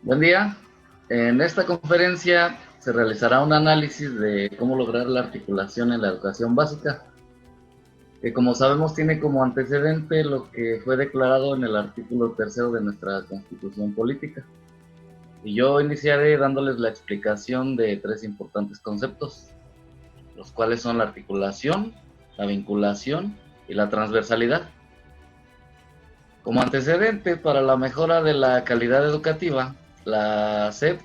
Buen día. En esta conferencia se realizará un análisis de cómo lograr la articulación en la educación básica, que como sabemos tiene como antecedente lo que fue declarado en el artículo 3 de nuestra Constitución Política. Y yo iniciaré dándoles la explicación de tres importantes conceptos, los cuales son la articulación, la vinculación y la transversalidad. Como antecedente para la mejora de la calidad educativa, la SEP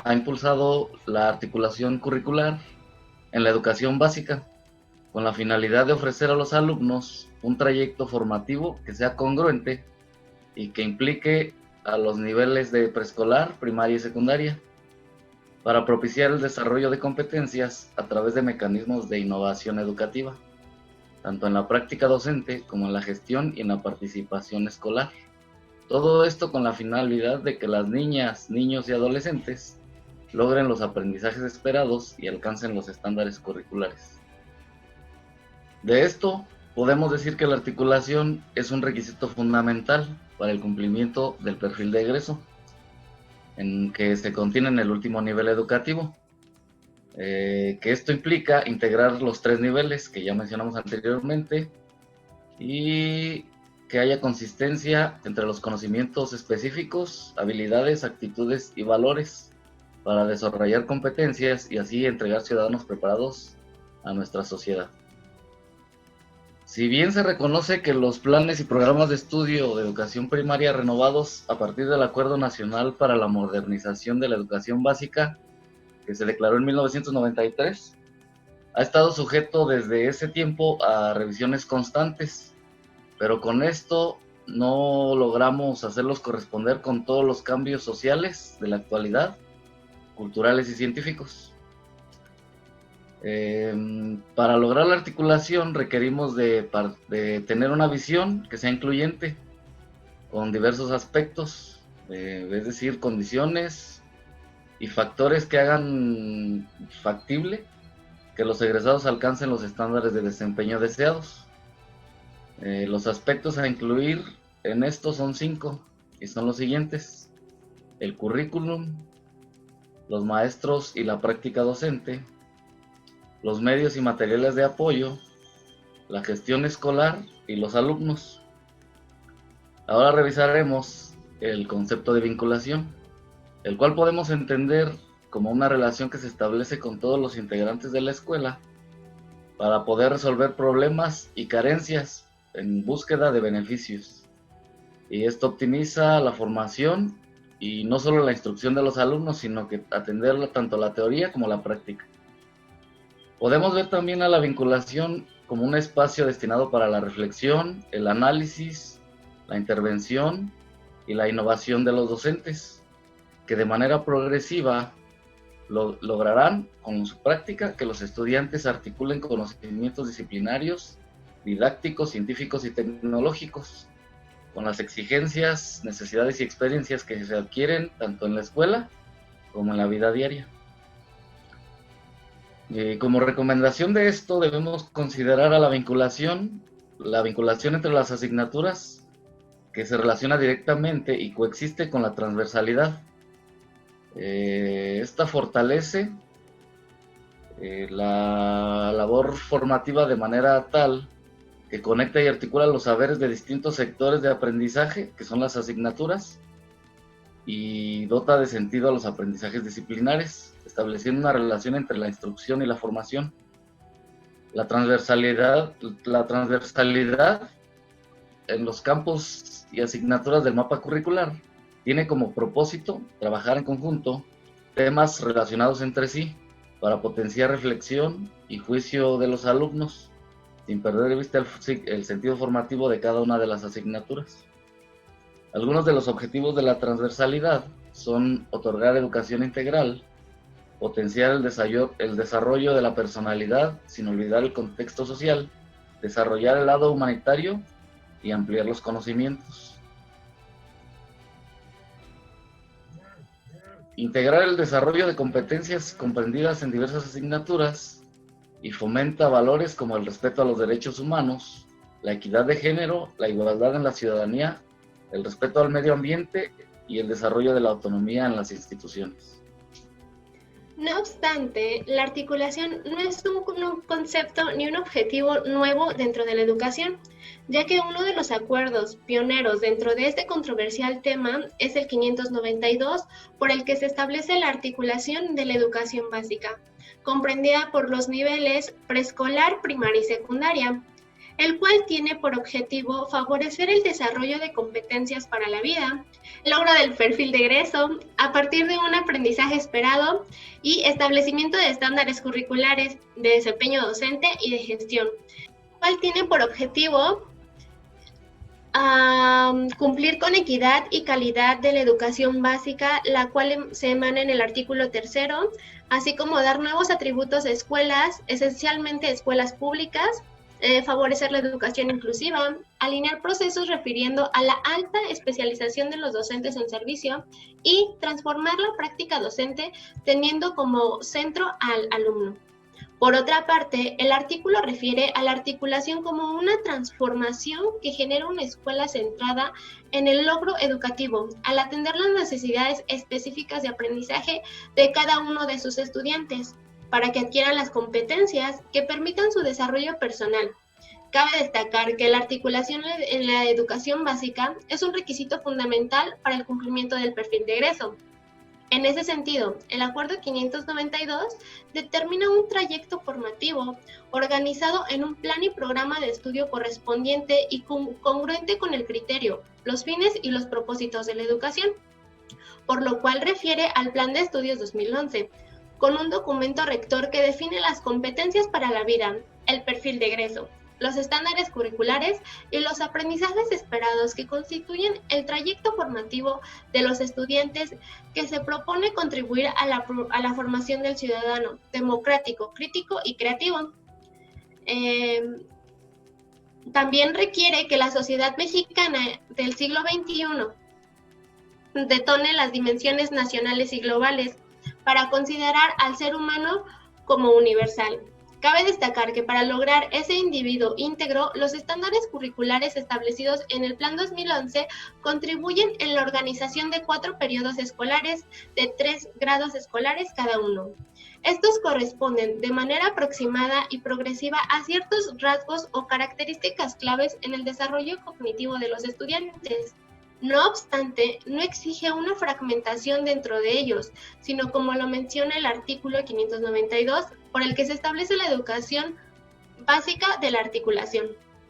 ha impulsado la articulación curricular en la educación básica, con la finalidad de ofrecer a los alumnos un trayecto formativo que sea congruente y que implique a los niveles de preescolar, primaria y secundaria, para propiciar el desarrollo de competencias a través de mecanismos de innovación educativa, tanto en la práctica docente como en la gestión y en la participación escolar. Todo esto con la finalidad de que las niñas, niños y adolescentes logren los aprendizajes esperados y alcancen los estándares curriculares. De esto, podemos decir que la articulación es un requisito fundamental para el cumplimiento del perfil de egreso, en que se contiene en el último nivel educativo, que esto implica integrar los tres niveles que ya mencionamos anteriormente y que haya consistencia entre los conocimientos específicos, habilidades, actitudes y valores para desarrollar competencias y así entregar ciudadanos preparados a nuestra sociedad. Si bien se reconoce que los planes y programas de estudio de educación primaria renovados a partir del Acuerdo Nacional para la Modernización de la Educación Básica, que se declaró en 1993, ha estado sujeto desde ese tiempo a revisiones constantes, pero con esto no logramos hacerlos corresponder con todos los cambios sociales de la actualidad, culturales y científicos. Para lograr la articulación requerimos de tener una visión que sea incluyente con diversos aspectos, es decir, condiciones y factores que hagan factible que los egresados alcancen los estándares de desempeño deseados. Los aspectos a incluir en esto son 5 y son los siguientes: el currículum, los maestros y la práctica docente, los medios y materiales de apoyo, la gestión escolar y los alumnos. Ahora revisaremos el concepto de vinculación, el cual podemos entender como una relación que se establece con todos los integrantes de la escuela para poder resolver problemas y carencias en búsqueda de beneficios. Y esto optimiza la formación y no solo la instrucción de los alumnos, sino que atender tanto la teoría como la práctica. Podemos ver también a la vinculación como un espacio destinado para la reflexión, el análisis, la intervención y la innovación de los docentes, que de manera progresiva lograrán con su práctica que los estudiantes articulen conocimientos disciplinarios, didácticos, científicos y tecnológicos, con las exigencias, necesidades y experiencias que se adquieren tanto en la escuela como en la vida diaria. Como recomendación de esto debemos considerar a la vinculación entre las asignaturas que se relaciona directamente y coexiste con la transversalidad. Esta fortalece la labor formativa de manera tal que conecta y articula los saberes de distintos sectores de aprendizaje, que son las asignaturas, y dota de sentido a los aprendizajes disciplinares, estableciendo una relación entre la instrucción y la formación. La transversalidad en los campos y asignaturas del mapa curricular tiene como propósito trabajar en conjunto temas relacionados entre sí para potenciar reflexión y juicio de los alumnos, sin perder de vista el sentido formativo de cada una de las asignaturas. Algunos de los objetivos de la transversalidad son otorgar educación integral, potenciar el desarrollo de la personalidad sin olvidar el contexto social, desarrollar el lado humanitario y ampliar los conocimientos. Integrar el desarrollo de competencias comprendidas en diversas asignaturas y fomenta valores como el respeto a los derechos humanos, la equidad de género, la igualdad en la ciudadanía, el respeto al medio ambiente y el desarrollo de la autonomía en las instituciones. No obstante, la articulación no es un concepto ni un objetivo nuevo dentro de la educación, ya que uno de los acuerdos pioneros dentro de este controversial tema es el 592, por el que se establece la articulación de la educación básica, comprendida por los niveles preescolar, primaria y secundaria, el cual tiene por objetivo favorecer el desarrollo de competencias para la vida, el logro del perfil de egreso a partir de un aprendizaje esperado y establecimiento de estándares curriculares de desempeño docente y de gestión, el cual tiene por objetivo cumplir con equidad y calidad de la educación básica, la cual se emana en el artículo 3, así como dar nuevos atributos a escuelas, esencialmente escuelas públicas, favorecer la educación inclusiva, alinear procesos refiriendo a la alta especialización de los docentes en servicio y transformar la práctica docente teniendo como centro al alumno. Por otra parte, el artículo refiere a la articulación como una transformación que genera una escuela centrada en el logro educativo, al atender las necesidades específicas de aprendizaje de cada uno de sus estudiantes, para que adquieran las competencias que permitan su desarrollo personal. Cabe destacar que la articulación en la educación básica es un requisito fundamental para el cumplimiento del perfil de egreso. En ese sentido, el Acuerdo 592 determina un trayecto formativo organizado en un plan y programa de estudio correspondiente y congruente con el criterio, los fines y los propósitos de la educación, por lo cual refiere al Plan de Estudios 2011, con un documento rector que define las competencias para la vida, el perfil de egreso, los estándares curriculares y los aprendizajes esperados que constituyen el trayecto formativo de los estudiantes que se propone contribuir a la formación del ciudadano democrático, crítico y creativo. También requiere que la sociedad mexicana del siglo XXI detone las dimensiones nacionales y globales para considerar al ser humano como universal. Cabe destacar que para lograr ese individuo íntegro, los estándares curriculares establecidos en el Plan 2011 contribuyen en la organización de 4 periodos escolares de 3 grados escolares cada uno. Estos corresponden de manera aproximada y progresiva a ciertos rasgos o características claves en el desarrollo cognitivo de los estudiantes. No obstante, no exige una fragmentación dentro de ellos, sino como lo menciona el artículo 592, por el que se establece la educación básica de la articulación.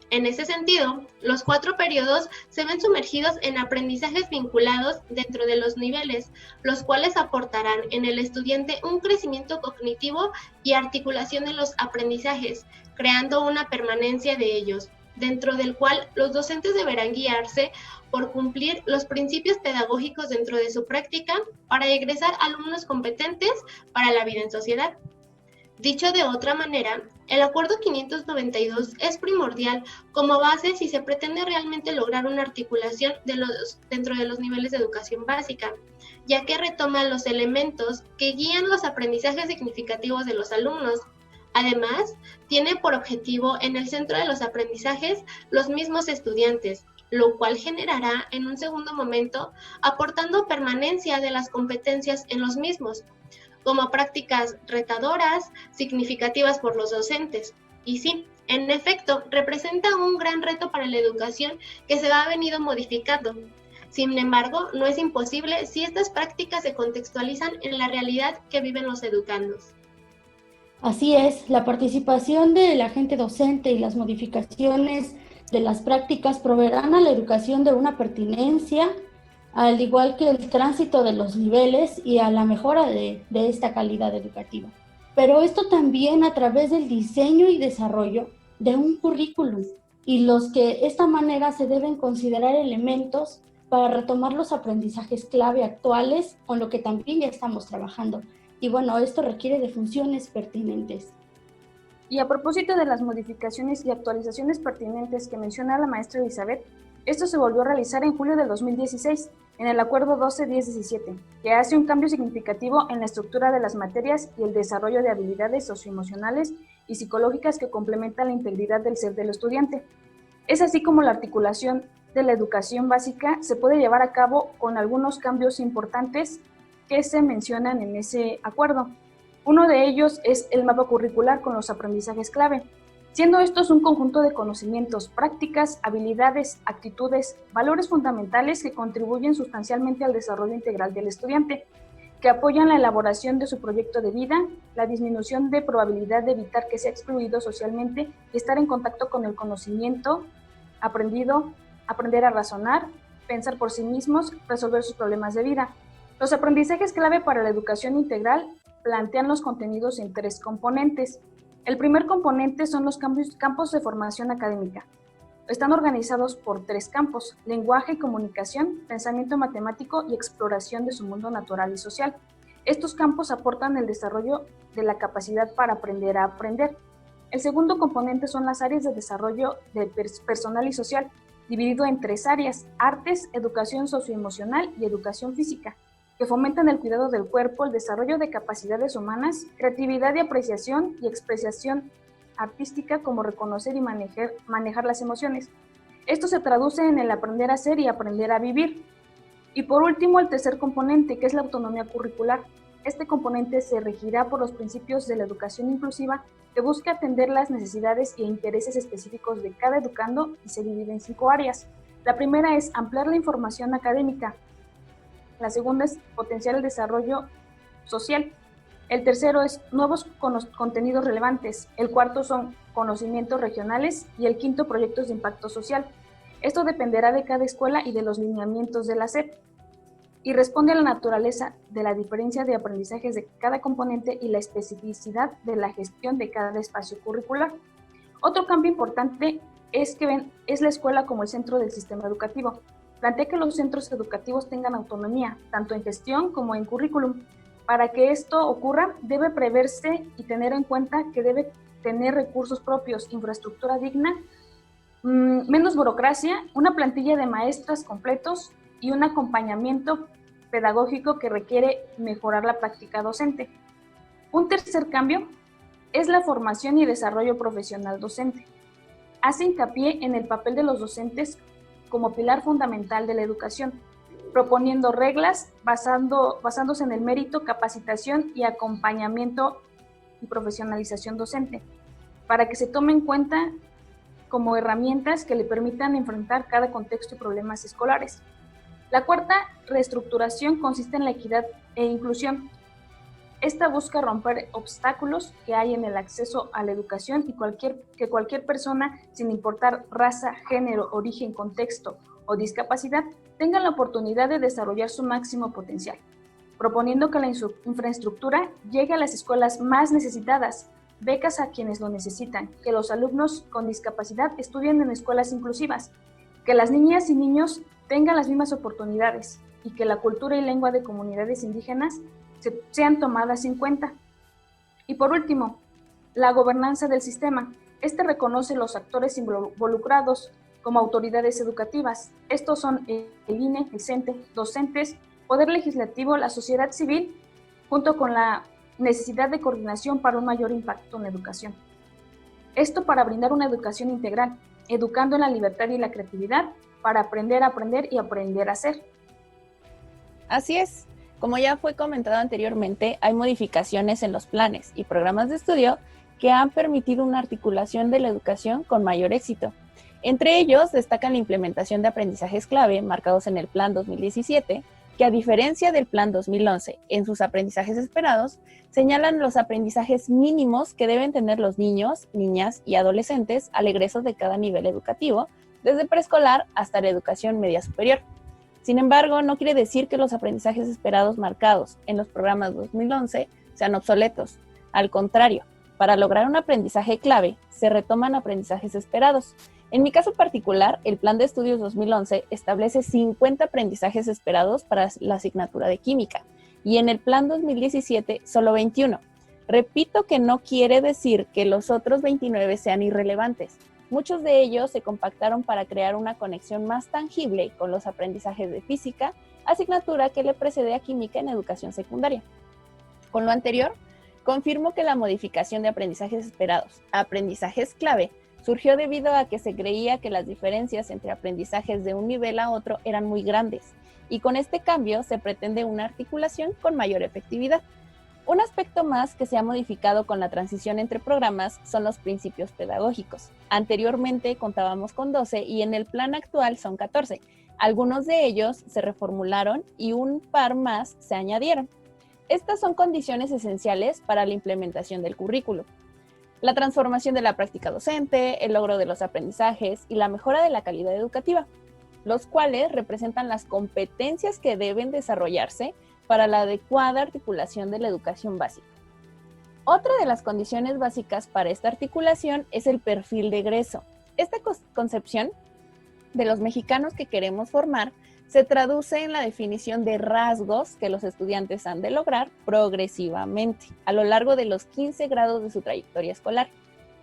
En ese sentido, los 4 periodos se ven sumergidos en aprendizajes vinculados dentro de los niveles, los cuales aportarán en el estudiante un crecimiento cognitivo y articulación de los aprendizajes, creando una permanencia de ellos, dentro del cual los docentes deberán guiarse por cumplir los principios pedagógicos dentro de su práctica para egresar alumnos competentes para la vida en sociedad. Dicho de otra manera, el Acuerdo 592 es primordial como base si se pretende realmente lograr una articulación dentro de los niveles de educación básica, ya que retoma los elementos que guían los aprendizajes significativos de los alumnos. Además, tiene por objetivo en el centro de los aprendizajes los mismos estudiantes, lo cual generará en un segundo momento aportando permanencia de las competencias en los mismos, como prácticas retadoras, significativas por los docentes. Y sí, en efecto, representa un gran reto para la educación que se ha venido modificando. Sin embargo, no es imposible si estas prácticas se contextualizan en la realidad que viven los educandos. Así es, la participación del agente docente y las modificaciones de las prácticas proveerán a la educación de una pertinencia, al igual que el tránsito de los niveles y a la mejora de esta calidad educativa. Pero esto también a través del diseño y desarrollo de un currículum, y los que de esta manera se deben considerar elementos para retomar los aprendizajes clave actuales, con lo que también ya estamos trabajando. Y bueno, esto requiere de funciones pertinentes. Y a propósito de las modificaciones y actualizaciones pertinentes que menciona la maestra Elizabeth, esto se volvió a realizar en julio del 2016, en el Acuerdo 12-10-17, que hace un cambio significativo en la estructura de las materias y el desarrollo de habilidades socioemocionales y psicológicas que complementan la integridad del ser del estudiante. Es así como la articulación de la educación básica se puede llevar a cabo con algunos cambios importantes que se mencionan en ese acuerdo. Uno de ellos es el mapa curricular con los aprendizajes clave, siendo estos un conjunto de conocimientos, prácticas, habilidades, actitudes, valores fundamentales que contribuyen sustancialmente al desarrollo integral del estudiante, que apoyan la elaboración de su proyecto de vida, la disminución de probabilidad de evitar que sea excluido socialmente y estar en contacto con el conocimiento aprendido, aprender a razonar, pensar por sí mismos, resolver sus problemas de vida. Los aprendizajes clave para la educación integral plantean los contenidos en 3 componentes. El primer componente son los campos de formación académica. Están organizados por 3 campos: lenguaje y comunicación, pensamiento matemático y exploración de su mundo natural y social. Estos campos aportan el desarrollo de la capacidad para aprender a aprender. El segundo componente son las áreas de desarrollo personal y social, dividido en 3 áreas: artes, educación socioemocional y educación física, que fomentan el cuidado del cuerpo, el desarrollo de capacidades humanas, creatividad y apreciación y expresión artística, como reconocer y manejar las emociones. Esto se traduce en el aprender a ser y aprender a vivir. Y por último, el tercer componente, que es la autonomía curricular. Este componente se regirá por los principios de la educación inclusiva, que busca atender las necesidades e intereses específicos de cada educando, y se divide en 5 áreas. La primera es ampliar la información académica. La segunda es potenciar el desarrollo social. El tercero es nuevos contenidos relevantes. El cuarto son conocimientos regionales y el quinto, proyectos de impacto social. Esto dependerá de cada escuela y de los lineamientos de la SEP, y responde a la naturaleza de la diferencia de aprendizajes de cada componente y la especificidad de la gestión de cada espacio curricular. Otro cambio importante es que es la escuela como el centro del sistema educativo. Plantea que los centros educativos tengan autonomía, tanto en gestión como en currículum. Para que esto ocurra, debe preverse y tener en cuenta que debe tener recursos propios, infraestructura digna, menos burocracia, una plantilla de maestras completos y un acompañamiento pedagógico que requiere mejorar la práctica docente. Un tercer cambio es la formación y desarrollo profesional docente. Hace hincapié en el papel de los docentes como pilar fundamental de la educación, proponiendo reglas basándose en el mérito, capacitación y acompañamiento y profesionalización docente, para que se tome en cuenta como herramientas que le permitan enfrentar cada contexto y problemas escolares. La cuarta reestructuración consiste en la equidad e inclusión. Esta busca romper obstáculos que hay en el acceso a la educación y que cualquier persona, sin importar raza, género, origen, contexto o discapacidad, tenga la oportunidad de desarrollar su máximo potencial, proponiendo que la infraestructura llegue a las escuelas más necesitadas, becas a quienes lo necesitan, que los alumnos con discapacidad estudien en escuelas inclusivas, que las niñas y niños tengan las mismas oportunidades y que la cultura y lengua de comunidades indígenas sean tomadas en cuenta. Y por último, la gobernanza del sistema. Este reconoce los actores involucrados como autoridades educativas. Estos son el INE, el CENTE, docentes, Poder Legislativo, la sociedad civil, junto con la necesidad de coordinación para un mayor impacto en la educación. Esto para brindar una educación integral, educando en la libertad y la creatividad, para aprender a aprender y aprender a ser. Así es. Como ya fue comentado anteriormente, hay modificaciones en los planes y programas de estudio que han permitido una articulación de la educación con mayor éxito. Entre ellos destacan la implementación de aprendizajes clave marcados en el Plan 2017, que a diferencia del Plan 2011, en sus aprendizajes esperados, señalan los aprendizajes mínimos que deben tener los niños, niñas y adolescentes al egreso de cada nivel educativo, desde preescolar hasta la educación media superior. Sin embargo, no quiere decir que los aprendizajes esperados marcados en los programas 2011 sean obsoletos. Al contrario, para lograr un aprendizaje clave, se retoman aprendizajes esperados. En mi caso particular, el Plan de Estudios 2011 establece 50 aprendizajes esperados para la asignatura de Química y en el Plan 2017 solo 21. Repito que no quiere decir que los otros 29 sean irrelevantes. Muchos de ellos se compactaron para crear una conexión más tangible con los aprendizajes de física, asignatura que le precede a química en educación secundaria. Con lo anterior, confirmo que la modificación de aprendizajes esperados a aprendizajes clave Surgió debido a que se creía que las diferencias entre aprendizajes de un nivel a otro eran muy grandes, y con este cambio se pretende una articulación con mayor efectividad. Un aspecto más que se ha modificado con la transición entre programas son los principios pedagógicos. Anteriormente contábamos con 12 y en el plan actual son 14. Algunos de ellos se reformularon y un par más se añadieron. Estas son condiciones esenciales para la implementación del currículo. La transformación de la práctica docente, el logro de los aprendizajes y la mejora de la calidad educativa, los cuales representan las competencias que deben desarrollarse para la adecuada articulación de la educación básica. Otra de las condiciones básicas para esta articulación es el perfil de egreso. Esta concepción de los mexicanos que queremos formar se traduce en la definición de rasgos que los estudiantes han de lograr progresivamente a lo largo de los 15 grados de su trayectoria escolar,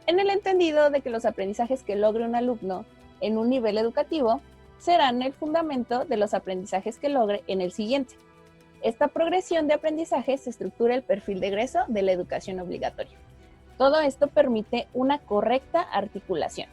en el entendido de que los aprendizajes que logre un alumno en un nivel educativo serán el fundamento de los aprendizajes que logre en el siguiente. Esta progresión de aprendizaje se estructura el perfil de egreso de la educación obligatoria. Todo esto permite una correcta articulación.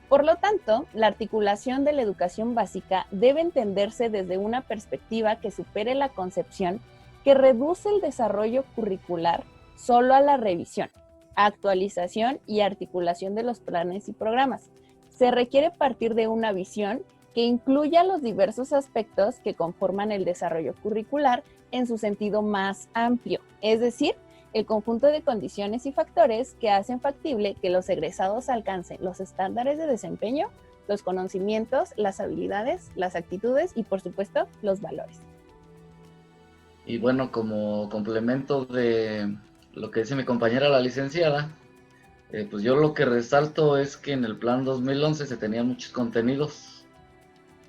Por lo tanto, la articulación de la educación básica debe entenderse desde una perspectiva que supere la concepción que reduce el desarrollo curricular solo a la revisión, actualización y articulación de los planes y programas. Se requiere partir de una visión que incluya los diversos aspectos que conforman el desarrollo curricular en su sentido más amplio, es decir, el conjunto de condiciones y factores que hacen factible que los egresados alcancen los estándares de desempeño, los conocimientos, las habilidades, las actitudes y, por supuesto, los valores. Y bueno, como complemento de lo que dice mi compañera la licenciada, pues yo lo que resalto es que en el plan 2011 se tenían muchos contenidos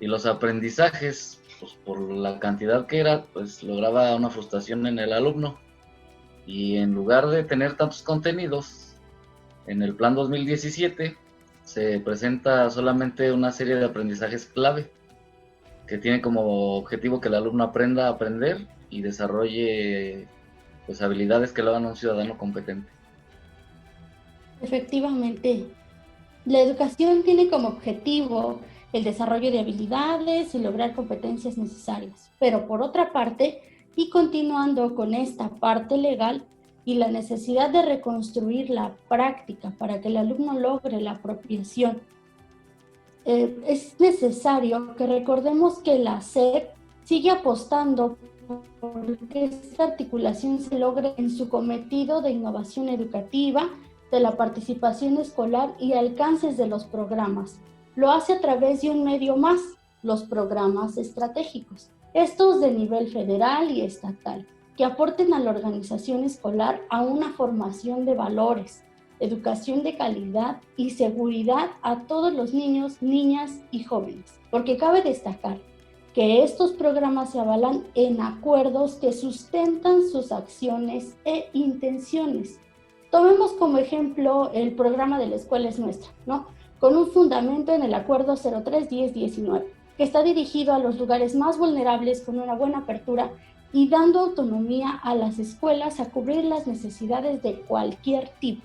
y los aprendizajes, pues por la cantidad que era, pues lograba una frustración en el alumno. Y en lugar de tener tantos contenidos, en el plan 2017 se presenta solamente una serie de aprendizajes clave que tienen como objetivo que el alumno aprenda a aprender y desarrolle pues habilidades que lo hagan un ciudadano competente. Efectivamente, la educación tiene como objetivo el desarrollo de habilidades y lograr competencias necesarias. Pero por otra parte, y continuando con esta parte legal y la necesidad de reconstruir la práctica para que el alumno logre la apropiación, es necesario que recordemos que la SEP sigue apostando por que esta articulación se logre en su cometido de innovación educativa, de la participación escolar y alcances de los programas. Lo hace a través de un medio más, los programas estratégicos, estos de nivel federal y estatal, que aporten a la organización escolar a una formación de valores, educación de calidad y seguridad a todos los niños, niñas y jóvenes. Porque cabe destacar que estos programas se avalan en acuerdos que sustentan sus acciones e intenciones. Tomemos como ejemplo el programa de La Escuela es Nuestra, ¿no? Con un fundamento en el Acuerdo 03-10-19, que está dirigido a los lugares más vulnerables con una buena apertura y dando autonomía a las escuelas a cubrir las necesidades de cualquier tipo.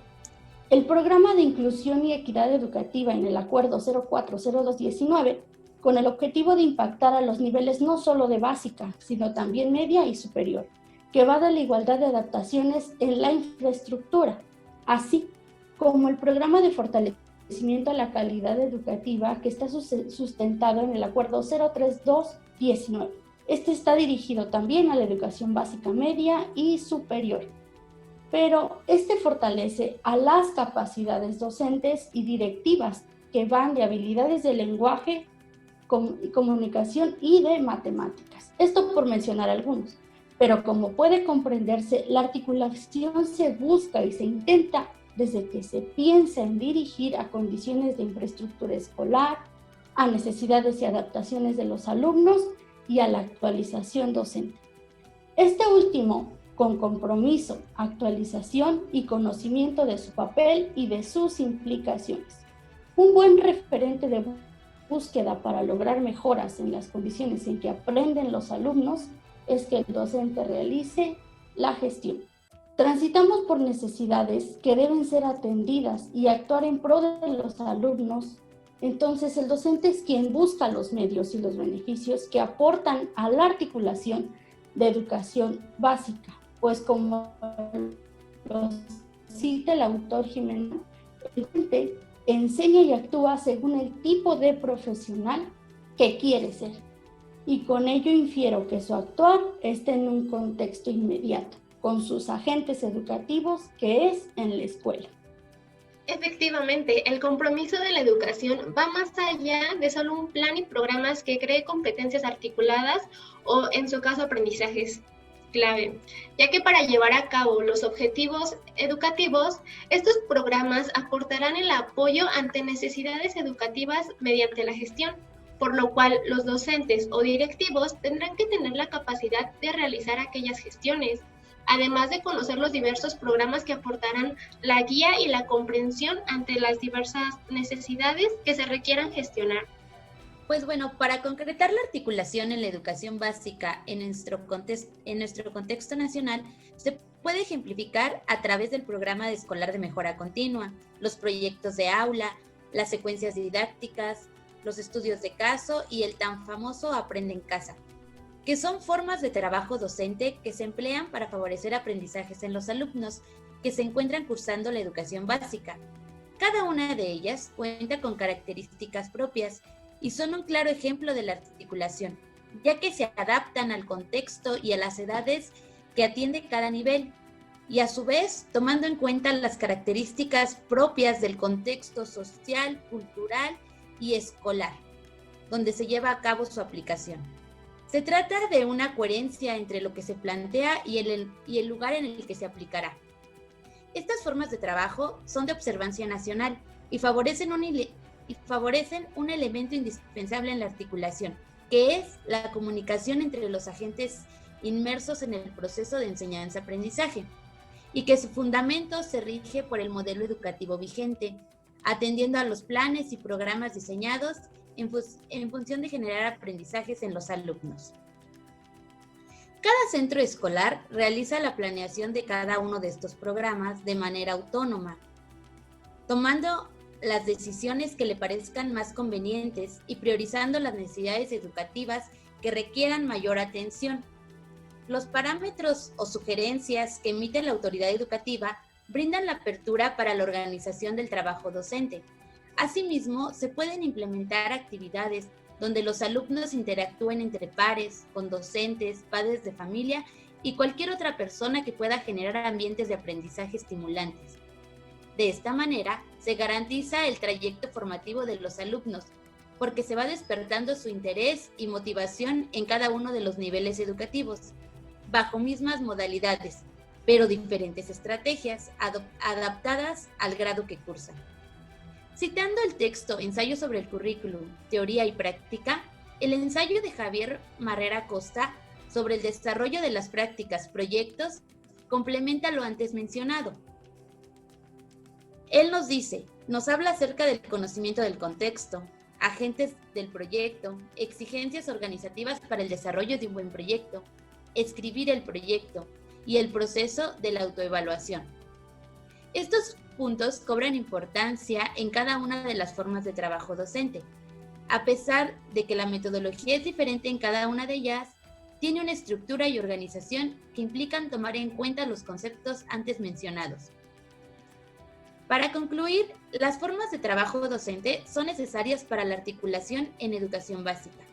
El programa de inclusión y equidad educativa en el Acuerdo 04-02-19, con el objetivo de impactar a los niveles no solo de básica, sino también media y superior, que va de la igualdad de adaptaciones en la infraestructura, así como el programa de fortalecimiento a la calidad educativa que está sustentado en el Acuerdo 032-19. Este está dirigido también a la educación básica media y superior, pero este fortalece a las capacidades docentes y directivas que van de habilidades de lenguaje, comunicación y de matemáticas. Esto por mencionar algunos, pero como puede comprenderse, la articulación se busca y se intenta desde que se piensa en dirigir a condiciones de infraestructura escolar, a necesidades y adaptaciones de los alumnos y a la actualización docente. Este último con compromiso, actualización y conocimiento de su papel y de sus implicaciones. Un buen referente de búsqueda para lograr mejoras en las condiciones en que aprenden los alumnos es que el docente realice la gestión. Transitamos por necesidades que deben ser atendidas y actuar en pro de los alumnos. Entonces, el docente es quien busca los medios y los beneficios que aportan a la articulación de educación básica, pues como lo cita el autor Jimeno, el docente enseña y actúa según el tipo de profesional que quiere ser, y con ello infiero que su actuar esté en un contexto inmediato, con sus agentes educativos, que es en la escuela. Efectivamente, el compromiso de la educación va más allá de solo un plan y programas que cree competencias articuladas o, en su caso, aprendizajes clave, ya que para llevar a cabo los objetivos educativos, estos programas aportarán el apoyo ante necesidades educativas mediante la gestión, por lo cual los docentes o directivos tendrán que tener la capacidad de realizar aquellas gestiones, además de conocer los diversos programas que aportarán la guía y la comprensión ante las diversas necesidades que se requieran gestionar. Pues bueno, para concretar la articulación en la educación básica en nuestro contexto nacional, se puede ejemplificar a través del programa de escolar de mejora continua, los proyectos de aula, las secuencias didácticas, los estudios de caso y el tan famoso Aprende en Casa, que son formas de trabajo docente que se emplean para favorecer aprendizajes en los alumnos que se encuentran cursando la educación básica. Cada una de ellas cuenta con características propias y son un claro ejemplo de la articulación, ya que se adaptan al contexto y a las edades que atiende cada nivel, y a su vez tomando en cuenta las características propias del contexto social, cultural y escolar, donde se lleva a cabo su aplicación. Se trata de una coherencia entre lo que se plantea y el lugar en el que se aplicará. Estas formas de trabajo son de observancia nacional y favorecen un elemento indispensable en la articulación, que es la comunicación entre los agentes inmersos en el proceso de enseñanza-aprendizaje, y que su fundamento se rige por el modelo educativo vigente, atendiendo a los planes y programas diseñados en función de generar aprendizajes en los alumnos. Cada centro escolar realiza la planeación de cada uno de estos programas de manera autónoma, tomando las decisiones que le parezcan más convenientes y priorizando las necesidades educativas que requieran mayor atención. Los parámetros o sugerencias que emite la autoridad educativa brindan la apertura para la organización del trabajo docente. Asimismo, se pueden implementar actividades donde los alumnos interactúen entre pares, con docentes, padres de familia y cualquier otra persona que pueda generar ambientes de aprendizaje estimulantes. De esta manera, se garantiza el trayecto formativo de los alumnos, porque se va despertando su interés y motivación en cada uno de los niveles educativos, bajo mismas modalidades, pero diferentes estrategias adaptadas al grado que cursan. Citando el texto Ensayo sobre el currículum, teoría y práctica, el ensayo de Javier Marrera Costa sobre el desarrollo de las prácticas proyectos complementa lo antes mencionado. Él nos habla acerca del conocimiento del contexto, agentes del proyecto, exigencias organizativas para el desarrollo de un buen proyecto, escribir el proyecto y el proceso de la autoevaluación. Estos puntos cobran importancia en cada una de las formas de trabajo docente. A pesar de que la metodología es diferente en cada una de ellas, tiene una estructura y organización que implican tomar en cuenta los conceptos antes mencionados. Para concluir, las formas de trabajo docente son necesarias para la articulación en educación básica,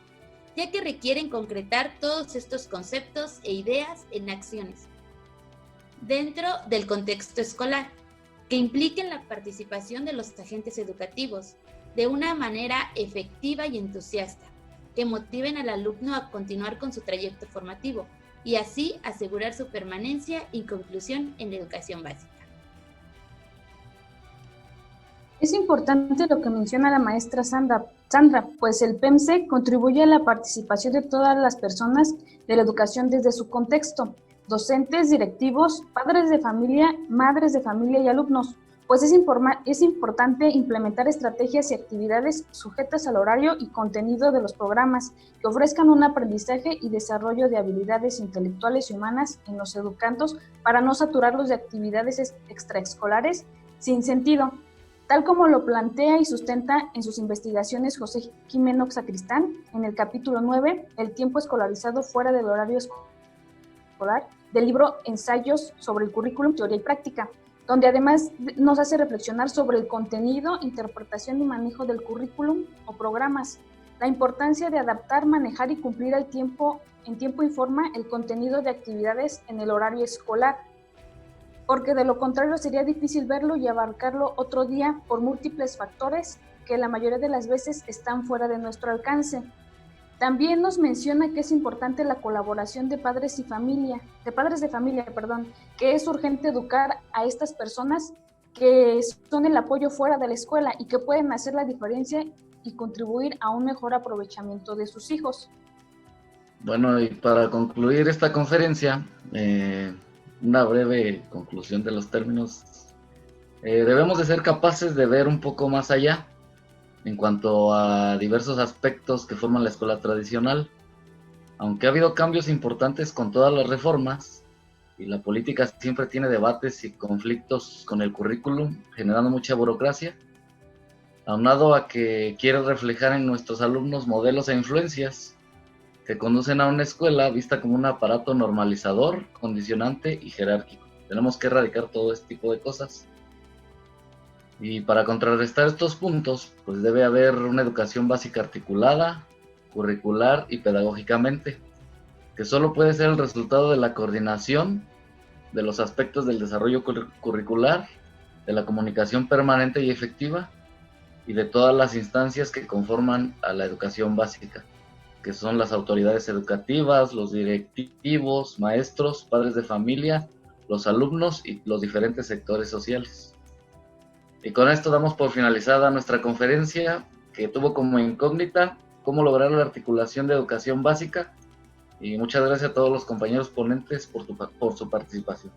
ya que requieren concretar todos estos conceptos e ideas en acciones dentro del contexto escolar, que impliquen la participación de los agentes educativos de una manera efectiva y entusiasta, que motiven al alumno a continuar con su trayecto formativo y así asegurar su permanencia y conclusión en la educación básica. Es importante lo que menciona la maestra Sandra, pues el PEMSE contribuye a la participación de todas las personas de la educación desde su contexto, docentes, directivos, padres de familia, madres de familia y alumnos, pues es importante implementar estrategias y actividades sujetas al horario y contenido de los programas que ofrezcan un aprendizaje y desarrollo de habilidades intelectuales y humanas en los educandos para no saturarlos de actividades extraescolares sin sentido, tal como lo plantea y sustenta en sus investigaciones José Jimeno Sacristán en el capítulo 9, El tiempo escolarizado fuera del horario escolar, del libro Ensayos sobre el currículum, teoría y práctica, donde además nos hace reflexionar sobre el contenido, interpretación y manejo del currículum o programas, la importancia de adaptar, manejar y cumplir en tiempo y forma el contenido de actividades en el horario escolar, porque de lo contrario sería difícil verlo y abarcarlo otro día por múltiples factores que la mayoría de las veces están fuera de nuestro alcance. También nos menciona que es importante la colaboración de padres de familia, que es urgente educar a estas personas que son el apoyo fuera de la escuela y que pueden hacer la diferencia y contribuir a un mejor aprovechamiento de sus hijos. Bueno, y para concluir esta conferencia, una breve conclusión de los términos. Debemos de ser capaces de ver un poco más allá en cuanto a diversos aspectos que forman la escuela tradicional. Aunque ha habido cambios importantes con todas las reformas, y la política siempre tiene debates y conflictos con el currículum, generando mucha burocracia, aunado a que quiere reflejar en nuestros alumnos modelos e influencias que conducen a una escuela vista como un aparato normalizador, condicionante y jerárquico. Tenemos que erradicar todo este tipo de cosas. Y para contrarrestar estos puntos, pues debe haber una educación básica articulada, curricular y pedagógicamente, que solo puede ser el resultado de la coordinación de los aspectos del desarrollo curricular, de la comunicación permanente y efectiva, y de todas las instancias que conforman a la educación básica, que son las autoridades educativas, los directivos, maestros, padres de familia, los alumnos y los diferentes sectores sociales. Y con esto damos por finalizada nuestra conferencia, que tuvo como incógnita cómo lograr la articulación de educación básica. Y muchas gracias a todos los compañeros ponentes por su participación.